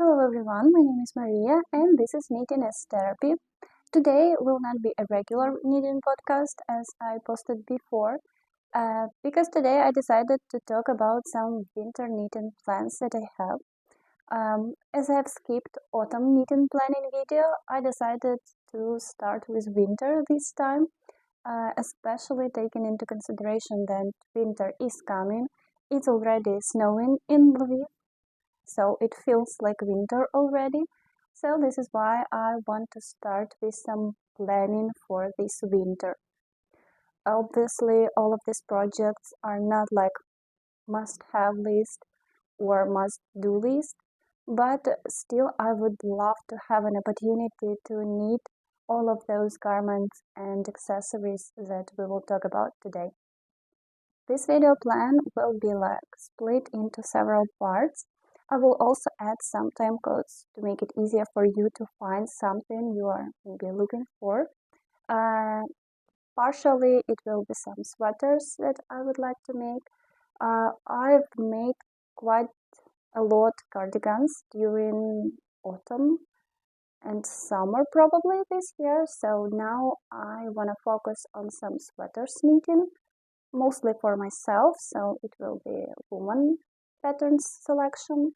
Hello everyone, my name is Maria and this is Knitting as Therapy. Today will not be a regular knitting podcast as I posted before, because today I decided to talk about some winter knitting plans that I have. As I have skipped autumn knitting planning video, I decided to start with winter this time, especially taking into consideration that winter is coming. It's already snowing in Lviv, so it feels like winter already. So this is why I want to start with some planning for this winter. Obviously, all of these projects are not like must-have list or must-do list, but still I would love to have an opportunity to knit all of those garments and accessories that we will talk about today. This video plan will be like split into several parts. I will also add some time codes to make it easier for you to find something you are maybe looking for. Partially it will be some sweaters that I would like to make. I've made quite a lot cardigans during autumn and summer probably this year, so now I want to focus on some sweaters knitting, mostly for myself, so it will be woman patterns selection.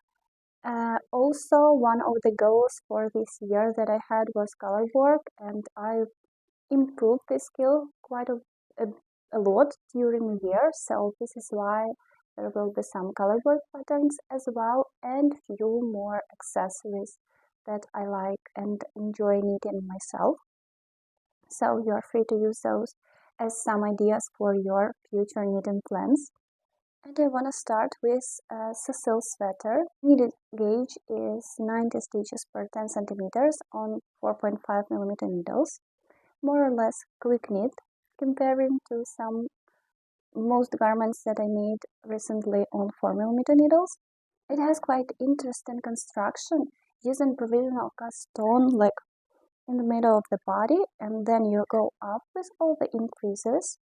Also, one of the goals for this year that I had was Colorwork, and I improved this skill quite a lot during the year, so this is why there will be some Colorwork patterns as well and few more accessories that I like and enjoy knitting myself. So you are free to use those as some ideas for your future knitting plans. And I want to start with Cecil Sweater. Knitted gauge is 90 stitches per 10 centimeters on 4.5 millimeter needles, more or less quick knit, comparing to most garments that I made recently on 4 millimeter needles. It has quite interesting construction using provisional cast stone like in the middle of the body, and then you go up with all the increases.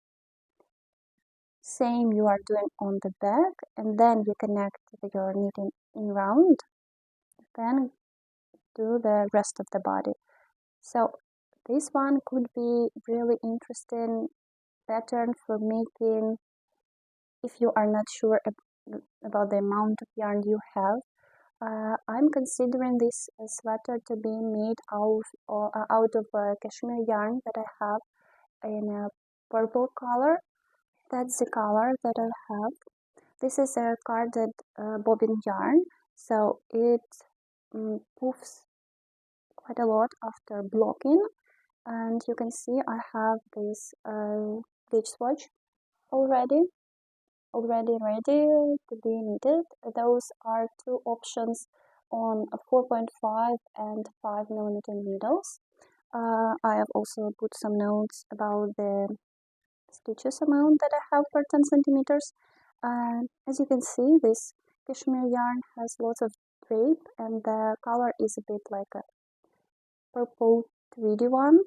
Same you are doing on the back, and then you connect your knitting in round, then do the rest of the body. So this one could be really interesting pattern for making if you are not sure about the amount of yarn you have. I'm considering this sweater to be made out of cashmere yarn that I have in a purple color. That's the color that I have. This is a carded bobbin yarn, so it poofs quite a lot after blocking. And you can see I have this gauge swatch already ready to be knitted. Those are two options on a 4.5 and 5 millimeter needles. I have also put some notes about the stitches amount that I have per 10 centimeters. As you can see, this cashmere yarn has lots of drape and the color is a bit like a purple 3D one.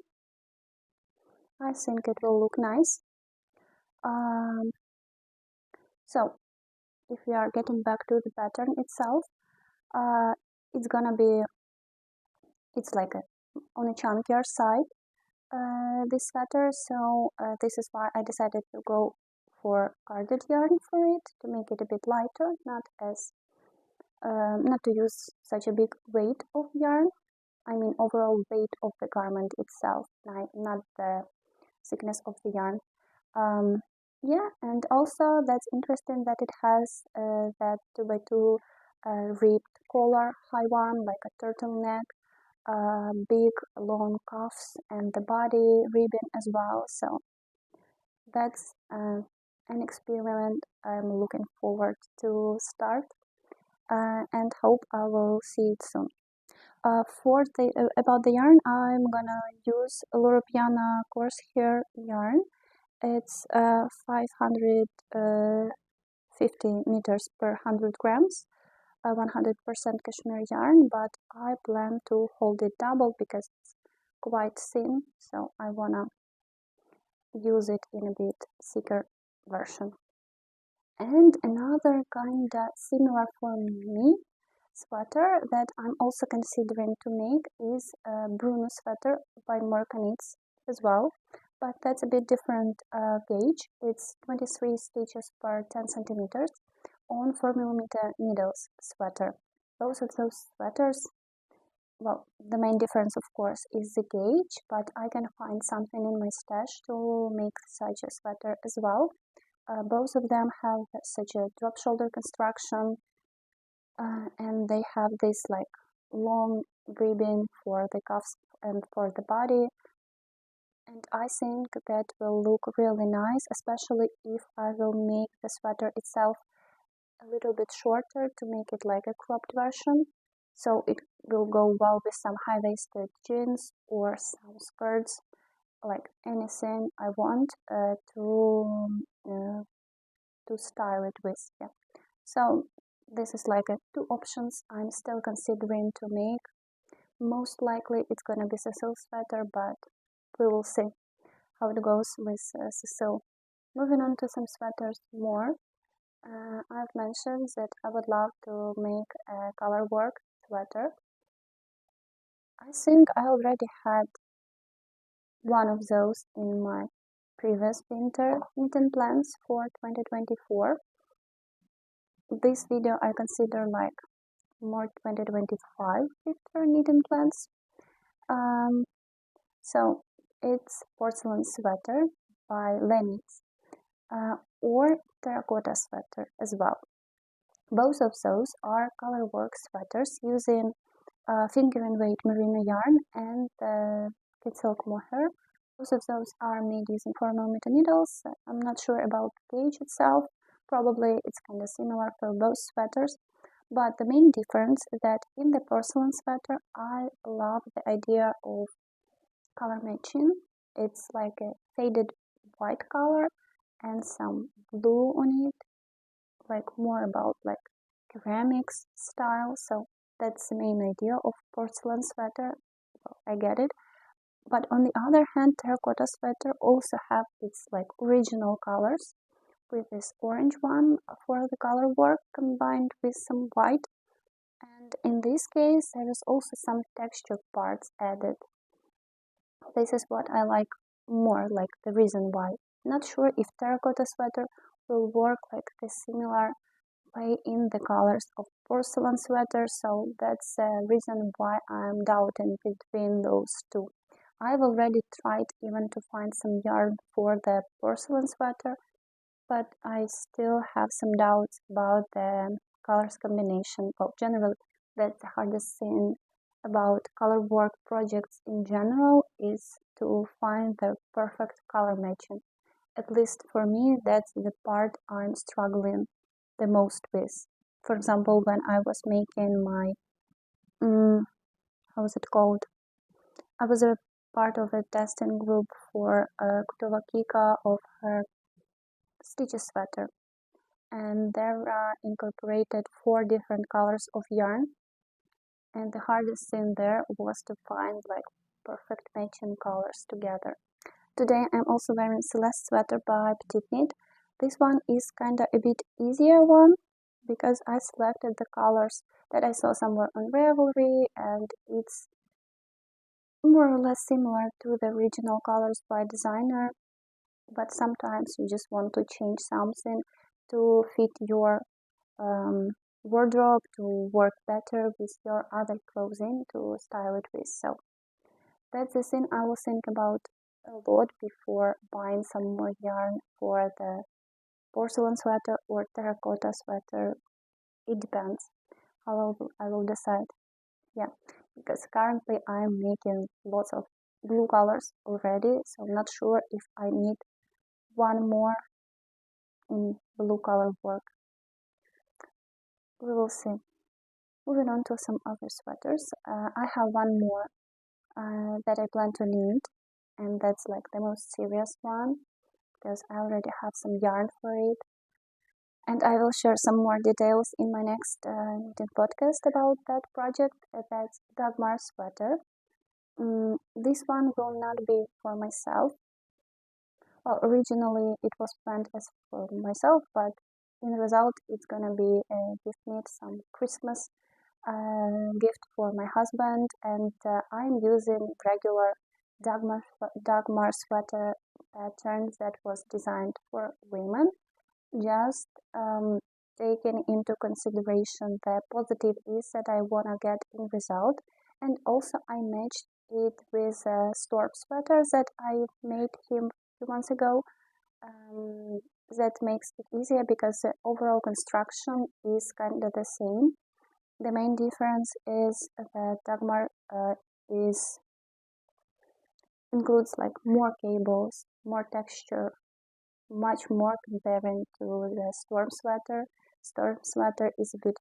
I think it will look nice. So if we are getting back to the pattern itself, it's gonna be, it's like on a chunkier side, this sweater, so this is why I decided to go for carded yarn for it, to make it a bit lighter, not to use such a big weight of yarn. I mean overall weight of the garment itself, not the thickness of the yarn. Yeah, and also that's interesting that it has that 2x2 ribbed collar, high one, like a turtleneck, big long cuffs, and the body ribbon as well. So that's an experiment I'm looking forward to start and hope I will see it soon. About the yarn, I'm gonna use Loropiana Corsair yarn. It's 550 meters per 100 grams, 100% cashmere yarn, but I plan to hold it double because it's quite thin, so I wanna use it in a bit thicker version. And another kinda similar for me sweater that I'm also considering to make is Bruno Sweater by Moreca as well, but that's a bit different gauge. It's 23 stitches per 10 centimeters on 4mm needles sweater. Both of those sweaters, well, the main difference of course is the gauge, but I can find something in my stash to make such a sweater as well. Both of them have such a drop shoulder construction, and they have this like long ribbing for the cuffs and for the body, and I think that will look really nice, especially if I will make the sweater itself a little bit shorter to make it like a cropped version, so it will go well with some high-waisted jeans or some skirts, like anything I want to style it with. Yeah. So this is like two options I'm still considering to make. Most likely it's gonna be Cecil Sweater, but we will see how it goes with Cecil. Moving on to some sweaters more. I've mentioned that I would love to make a Colorwork sweater. I think I already had one of those in my previous winter knitting plans for 2024. This video I consider like more 2025 winter knitting plans. So it's Porcelain Sweater by Leknit, or Terracotta Sweater as well. Both of those are Colorwork sweaters using finger and weight merino yarn and kid silk mohair. Both of those are made using 4mm needles. I'm not sure about the gauge itself. Probably it's kind of similar for both sweaters. But the main difference is that in the porcelain sweater, I love the idea of color matching. It's like a faded white color and some blue on it, like more about like ceramics style. So that's the main idea of porcelain sweater. Well, I get it. But on the other hand, terracotta sweater also have its like original colors, with this orange one for the color work combined with some white. And in this case, there is also some texture parts added. This is what I like more, like the reason why. Not sure if terracotta sweater will work like the similar way in the colors of porcelain sweater, so that's the reason why I'm doubting between those two. I've already tried even to find some yarn for the porcelain sweater, but I still have some doubts about the colors combination. Well, generally, that's the hardest thing about color work projects in general, is to find the perfect color matching. At least for me, that's the part I'm struggling the most with. For example, when I was making my, how's it called? I was a part of a testing group for Kroopaknits of her stitches sweater, and there are incorporated 4 different colors of yarn, and the hardest thing there was to find like perfect matching colors together. Today I'm also wearing Celeste sweater by Petiteknit. This one is kinda a bit easier one because I selected the colors that I saw somewhere on Ravelry, and it's more or less similar to the original colors by designer, but sometimes you just want to change something to fit your wardrobe, to work better with your other clothing to style it with. So that's the thing I will think about a lot before buying some more yarn for the porcelain sweater or terracotta sweater. It depends. I will decide. Yeah, because currently I'm making lots of blue colors already, so I'm not sure if I need one more in blue color work. We will see. Moving on to some other sweaters. I have one more that I plan to knit, and that's like the most serious one because I already have some yarn for it. And I will share some more details in my next knitting podcast about that project. That's Dagmar sweater. This one will not be for myself. Well, originally it was planned as for myself, but in the result it's gonna be a gift knit, some Christmas gift for my husband, and I'm using regular Dagmar sweater pattern that was designed for women, just taking into consideration the positive ease that I want to get in result. And also I matched it with a storm sweater that I made him a few months ago. That makes it easier because the overall construction is kind of the same. The main difference is that Dagmar includes like more cables, more texture, much more comparing to the storm sweater. Storm sweater is a bit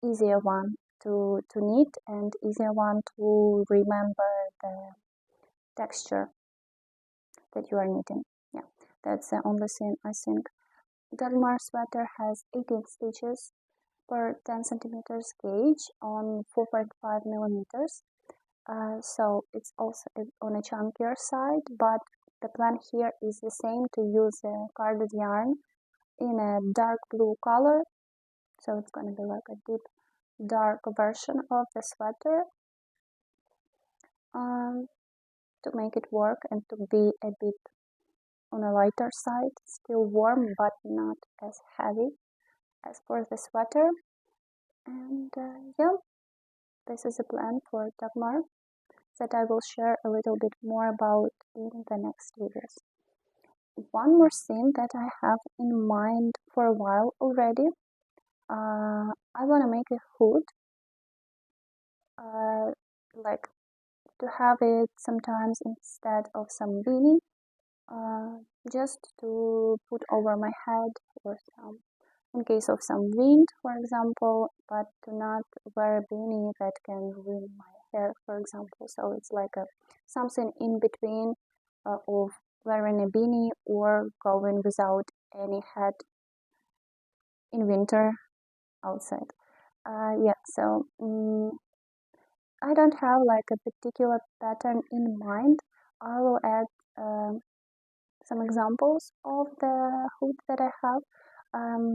easier one to knit and easier one to remember the texture that you are knitting. Yeah, that's the only thing I think. Dagmar sweater has 18 stitches per 10 centimeters gauge on 4.5 millimeters. So it's also on a chunkier side, but the plan here is the same, to use a carded yarn in a dark blue color. So it's going to be like a deep dark version of the sweater, to make it work and to be a bit on a lighter side, still warm but not as heavy as for the sweater. And yeah, this is a plan for Dagmar that I will share a little bit more about in the next videos. One more thing that I have in mind for a while already, I want to make a hood, like to have it sometimes instead of some beanie, just to put over my head, or some, in case of some wind, for example, but to not wear a beanie that can ruin my hair, for example. So it's like something in between of wearing a beanie or going without any hat in winter outside. Yeah, so I don't have like a particular pattern in mind. I will add some examples of the hood that I have,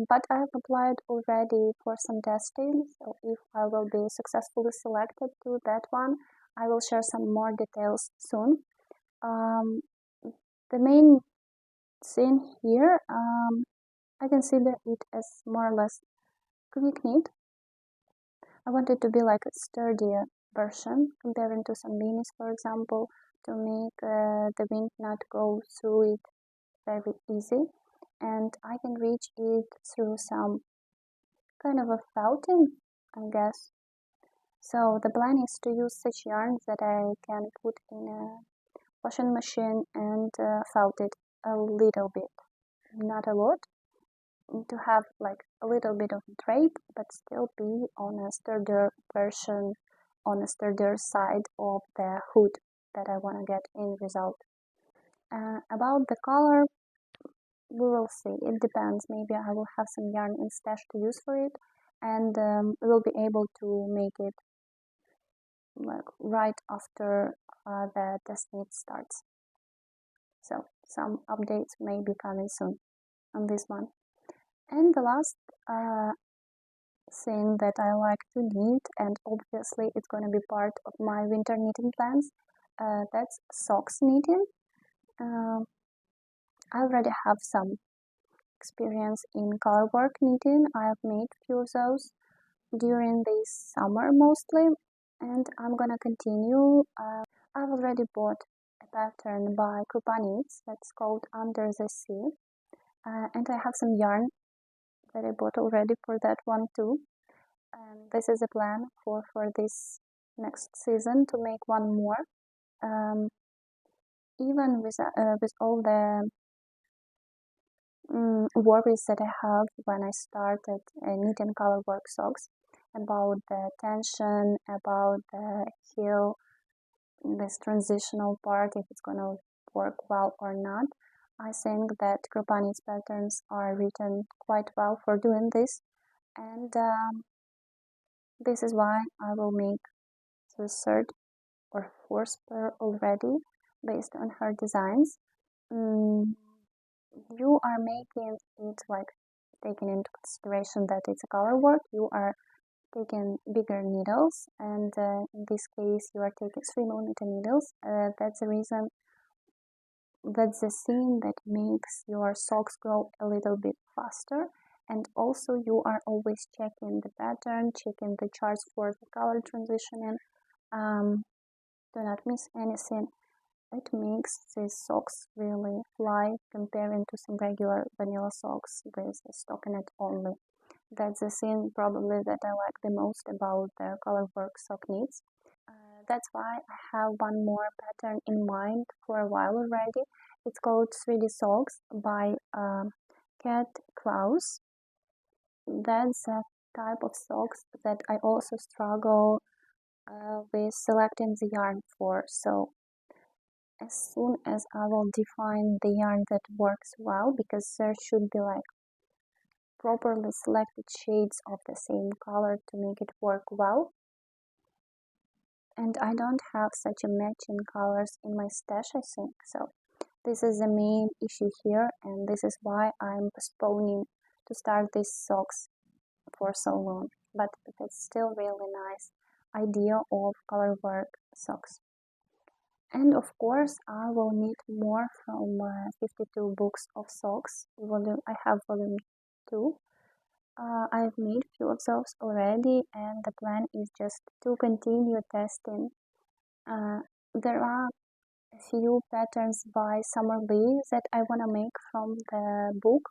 but I have applied already for some testing, so if I will be successfully selected to that one, I will share some more details soon. The main thing here, I consider it as more or less quick knit. I want it to be like a sturdier version comparing to some beanies, for example, to make the wind not go through it very easy, and I can reach it through some kind of a felting, I guess. So the plan is to use such yarns that I can put in a washing machine and felt it a little bit, not a lot, to have like a little bit of drape, but still be on a sturdier version, on a sturdier side of the hood that I want to get in result. About the color, we will see. It depends. Maybe I will have some yarn in stash to use for it, and we will be able to make it like right after the test knit starts. So some updates may be coming soon on this one. And the last thing that I like to knit, and obviously it's going to be part of my winter knitting plans, that's socks knitting. I already have some experience in colorwork knitting. I have made few of those during this summer mostly, and I'm gonna continue. I've already bought a pattern by Kroopaknits that's called Under the Sea, and I have some yarn that I bought already for that one too. And this is a plan for this next season to make one more. Even with all the worries that I have when I started knitting colorwork socks, about the tension, about the heel, this transitional part, if it's gonna work well or not. I think that Kroopaknits patterns are written quite well for doing this, and this is why I will make the third or fourth pair already based on her designs. You are making it like taking into consideration that it's a color work. You are taken bigger needles, and in this case you are taking 3mm needles. That's the reason, that's the thing that makes your socks grow a little bit faster. And also you are always checking the pattern, checking the charts for the color transitioning. Do not miss anything. It makes these socks really fly comparing to some regular vanilla socks with a stockinette only. That's the thing probably that I like the most about the Colorwork sock knits. That's why I have one more pattern in mind for a while already. It's called 3D Socks by Cat Krause. That's a type of socks that I also struggle with selecting the yarn for. So as soon as I will define the yarn that works well, because there should be like properly selected shades of the same color to make it work well. And I don't have such a matching colors in my stash, I think. So this is the main issue here, and this is why I'm postponing to start these socks for so long. But it's still really nice idea of Colorwork socks. And of course, I will need more from 52 books of socks. I have volume 2. I've made few of those already, and the plan is just to continue testing. There are a few patterns by Summer Lee that I want to make from the book,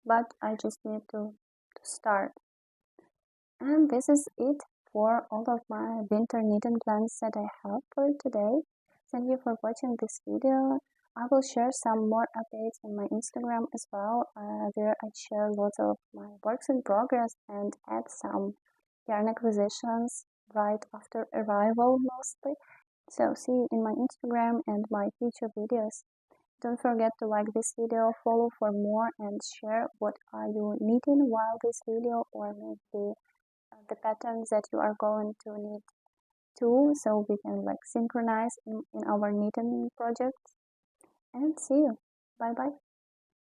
but I just need to start. And this is it for all of my winter knitting plans that I have for today. Thank you for watching this video. I will share some more updates on my Instagram as well, where I share lots of my works in progress and add some yarn acquisitions right after arrival mostly. So see you in my Instagram and my future videos. Don't forget to like this video, follow for more, and share what are you knitting while this video, or maybe the patterns that you are going to knit too, so we can like synchronize in our knitting projects. And see you. Bye bye.